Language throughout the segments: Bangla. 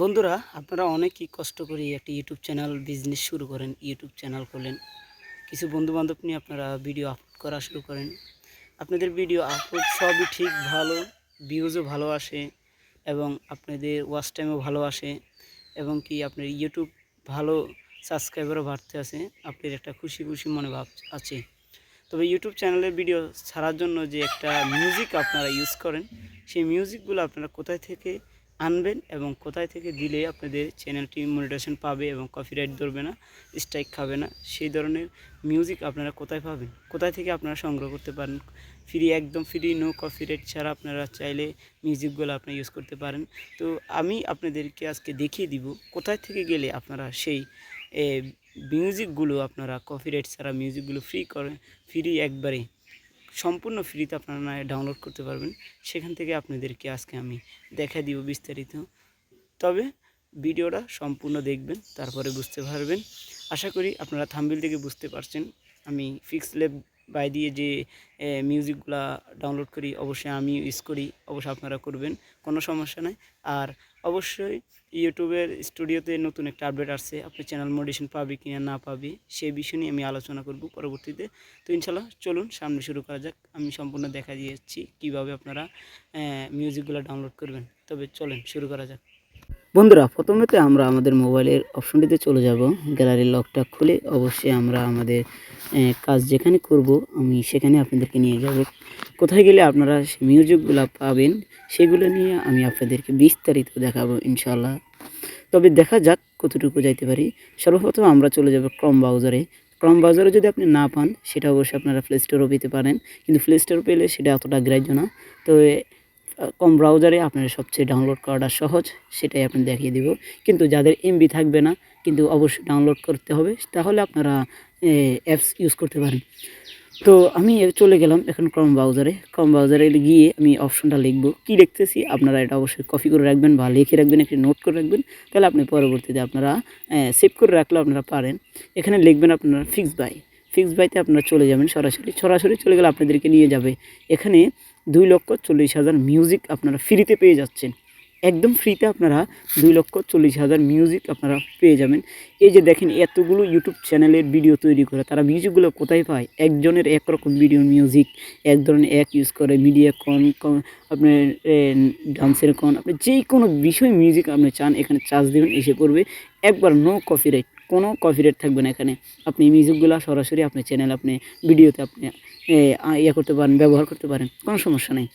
বন্ধুরা, আপনারা অনেকেই কষ্ট করে একটা ইউটিউব চ্যানেল বিজনেস শুরু করেন, ইউটিউব চ্যানেল খোলেন। কিছু বন্ধু-বান্ধব নিয়ে আপনারা ভিডিও আপলোড করা শুরু করেন। আপনাদের ভিডিও আপলোড সবই ঠিক ভালো, ভিউজও ভালো আসে এবং আপনাদের ওয়াচ টাইমও ভালো আসে এবং কি আপনার ইউটিউব ভালো সাবস্ক্রাইবারও বাড়তে আছে। আপনার একটা খুশি খুশি মনে ভাব আছে। তবে ইউটিউব চ্যানেলের ভিডিও ছাড়ার জন্য যে একটা মিউজিক আপনারা ইউজ করেন, সেই মিউজিকগুলো আপনারা কোথায় থেকে আনবেন এবং কোথায় থেকে দিলে আপনাদের চ্যানেলটি মনিটাইজেশন পাবে এবং কপিরাইট ধরবে না, স্ট্রাইক খাবে না, সেই ধরনের মিউজিক আপনারা কোথায় পাবেন, কোথায় থেকে আপনারা সংগ্রহ করতে পারেন। ফ্রি, একদম ফ্রি, নো কপিরাইট ছাড়া আপনারা চাইলে মিউজিকগুলো আপনারা ইউজ করতে পারেন। তো আমি আপনাদেরকে আজকে দেখিয়ে দিব কোথায় থেকে গেলে আপনারা সেই মিউজিকগুলো আপনারা কপিরাইট ছাড়া মিউজিকগুলো ফ্রি একবারে সম্পূর্ণ ফ্রিতে আপনারা ডাউনলোড করতে পারবেন। সেখান থেকে আপনাদেরকে আজকে আমি দেখা দিব বিস্তারিত। তবে ভিডিওটা সম্পূর্ণ দেখবেন, তারপরে বুঝতে পারবেন। আশা করি আপনারা থাম্বনেল থেকে বুঝতে পারছেন আমি পিক্সেল বাই দিয়ে যে মিউজিকগুলা ডাউনলোড করি, অবশ্যই আমি ইউজ করি, অবশ্যই আপনারা করবেন, কোনো সমস্যা নাই। আর অবশ্যই ইউটিউবের স্টুডিওতে নতুন একটা আপডেট আসছে, আপনি চ্যানেল মনিটাইজেশন পাবে কি না পাবে সেই বিষয় নিয়ে আমি আলোচনা করব পরবর্তীতে। তো ইনশাল্লাহ চলুন সামনে শুরু করা যাক। আমি সম্পূর্ণ দেখা দিয়েছি কীভাবে আপনারা মিউজিকগুলো ডাউনলোড করবেন। তবে চলেন শুরু করা যাক। বন্ধুরা, প্রথমেতে আমরা আমাদের মোবাইলের অপশনটিতে চলে যাব। গ্যালারির লকটা খুলে অবশ্যই আমরা আমাদের কাজ যেখানে করব আমি সেখানে আপনাদেরকে নিয়ে যাব। কোথায় গেলে আপনারা সেই মিউজিকগুলো পাবেন সেগুলো নিয়ে আমি আপনাদেরকে বিস্তারিত দেখাবো ইনশাআল্লাহ। তবে দেখা যাক কতটুকু যাইতে পারি। সর্বপ্রথম আমরা চলে যাব ক্রোম ব্রাউজারে। ক্রোম ব্রাউজারে যদি আপনি না পান সেটা অবশ্যই আপনারা প্লে স্টোরেও পেতে পারেন, কিন্তু প্লে স্টোর পেলে সেটা অতটা গ্রাহ্য না। তো কম ব্রাউজারে আপনার সবচেয়ে ডাউনলোড করাটা সহজ, সেটাই আপনি দেখিয়ে দিব। কিন্তু যাদের এমবি থাকবে না, কিন্তু অবশ্যই ডাউনলোড করতে হবে, তাহলে আপনারা অ্যাপস ইউজ করতে পারেন। তো আমি চলে গেলাম এখন ক্রোম ব্রাউজারে। ক্রোম ব্রাউজারে গিয়ে আমি অপশনটা লিখব, কি লিখতেছি আপনারা এটা অবশ্যই কপি করে রাখবেন বা লিখে রাখবেন, একটি নোট করে রাখবেন, তাহলে আপনি পরবর্তীতে আপনারা সেভ করে রাখলেও আপনারা পারেন। এখানে লিখবেন আপনারা ফিক্স বাইতে আপনারা চলে যাবেন। সরাসরি চলে গেলে আপনাদেরকে নিয়ে যাবে এখানে 2,40,000 মিউজিক আপনারা ফ্রিতে পেয়ে যাচ্ছেন। একদম ফ্রিতে আপনারা 2,40,000 মিউজিক আপনারা পেয়ে যাবেন। এই যে দেখেন এতগুলো ইউটিউব চ্যানেলের ভিডিও তৈরি করে, তারা মিউজিকগুলো কোথায় পায়? একজনের একরকম ভিডিও মিউজিক, এক ধরনের এক ইউজ করে, মিডিয়া কন আপনার ডান্সের কন, আপনি যেই কোনো বিষয় মিউজিক আপনি চান এখানে চার্জ দেবেন, এসে পড়বে। একবার নো কপিরাইট, কোনো কপিরাইট থাকবে না এখানে। আপনি মিউজিকগুলো সরাসরি আপনার চ্যানেল, আপনি ভিডিওতে আপনি করতে পারেন, ব্যবহার করতে পারেন, কোনো সমস্যা নেই।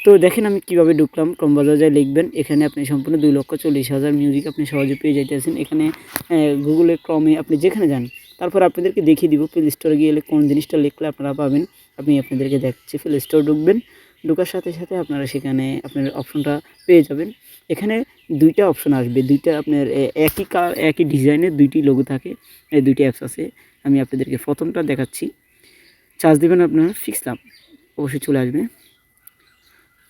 তো দেখেন আমি কিভাবে ঢুকলাম। ক্রোম ব্রাউজারে লিখবেন, এখানে আপনি সম্পূর্ণ 2,40,000 মিউজিক আপনি সহজে পেয়ে যাইতেছেন। এখানে গুগলে, ক্রমে আপনি যেখানে যান। তারপর আপনাদেরকে দেখিয়ে দিব প্লে স্টোরে গেলে কোন জিনিসটা লিখলে আপনারা পাবেন। আমি আপনাদেরকে দেখাচ্ছি। প্লে স্টোর ঢুকবেন, ঢোকার সাথে সাথে আপনারা সেখানে আপনার অপশনটা পেয়ে যাবেন। এখানে দুইটা অপশন আসবে, দুইটা আপনার একই ডিজাইনের দুইটি লোগো থাকে, এই দুইটি অ্যাপস আছে। আমি আপনাদেরকে প্রথমটা দেখাচ্ছি। চার্জ দেবেন আপনারা, ফিক্সলাম, অবশ্যই চলে আসবে।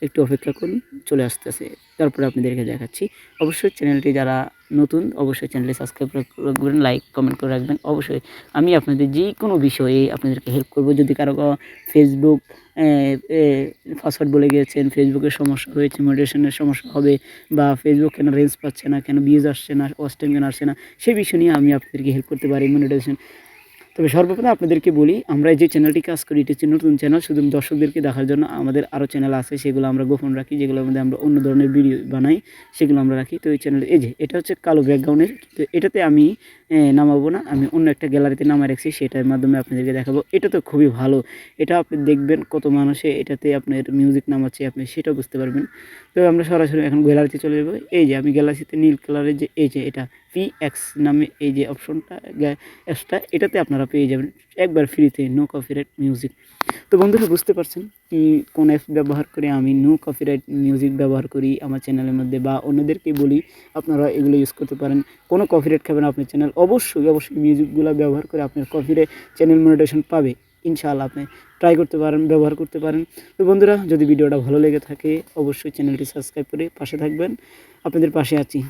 একটু অপেক্ষা করুন, চলে আসতেছে। তারপরে আপনাদেরকে দেখাচ্ছি। অবশ্যই চ্যানেলটি যারা নতুন অবশ্যই চ্যানেলটি সাবস্ক্রাইব রাখবেন, লাইক কমেন্ট করে রাখবেন। অবশ্যই আমি আপনাদের যে কোনো বিষয়ে আপনাদেরকে হেল্প করব। যদি কারো ফেসবুক পাসওয়ার্ড বলে গিয়েছেন, ফেসবুকের সমস্যা হয়েছে, মনিটাইজেশনের সমস্যা হবে, বা ফেসবুক কেন রেঞ্জ পাচ্ছে না, কেন ভিউজ আসছে না, ওয়াচ টাইম কেন আসছে না, সেই বিষয় নিয়ে আমি আপনাদেরকে হেল্প করতে পারি, মনিটাইজেশন। তবে সর্বপ্রথম আপনাদেরকে বলি, আমরা যে চ্যানেলটি কাজ করি এটি হচ্ছে নতুন চ্যানেল, শুধু দর্শকদেরকে দেখার জন্য। আমাদের আরও চ্যানেল আছে, সেগুলো আমরা গোপন রাখি, যেগুলোর মধ্যে আমরা অন্য ধরনের ভিডিও বানাই, সেগুলো আমরা রাখি। তো এই চ্যানেল, এই যে এটা হচ্ছে কালো ব্যাকগ্রাউন্ডের, তো এটাতে আমি নামাবো না, আমি অন্য একটা গ্যালারিতে নামায় রাখছি, সেটার মাধ্যমে আপনাদেরকে দেখাবো। এটা তো খুবই ভালো, এটা আপনি দেখবেন কত মানুষে এটাতে আপনার মিউজিক নামাচ্ছে, আপনি সেটা বুঝতে পারবেন। তো আমরা সরাসরি এখন গ্যালারিতে চলে যাবো। এই যে আমি গ্যালারিতে নীল কালারের যে এই যে এটা PX নামে এই যে অপশনটা, অ্যাপসটা, এটাতে আপনারা পেয়ে যাবেন একবার ফ্রিতে, নো কপিরাইট মিউজিক। তো বন্ধুরা বুঝতে পারছেন কি কোন অ্যাপস ব্যবহার করে আমি নো কপিরাইট মিউজিক ব্যবহার করি আমার চ্যানেলের মধ্যে, বা অন্যদেরকে বলি আপনারা এগুলো ইউজ করতে পারেন, কোনো কপিরাইট খাবে না আপনার চ্যানেল। অবশ্যই মিউজিকগুলো ব্যবহার করে আপনার কপিরাইট চ্যানেল মনিটাইজেশন পাবে ইনশাআল্লাহ। আপনি ট্রাই করতে পারেন, ব্যবহার করতে পারেন। তো বন্ধুরা, যদি ভিডিওটা ভালো লেগে থাকে অবশ্যই চ্যানেলটি সাবস্ক্রাইব করে পাশে থাকবেন, আপনাদের পাশে আছি।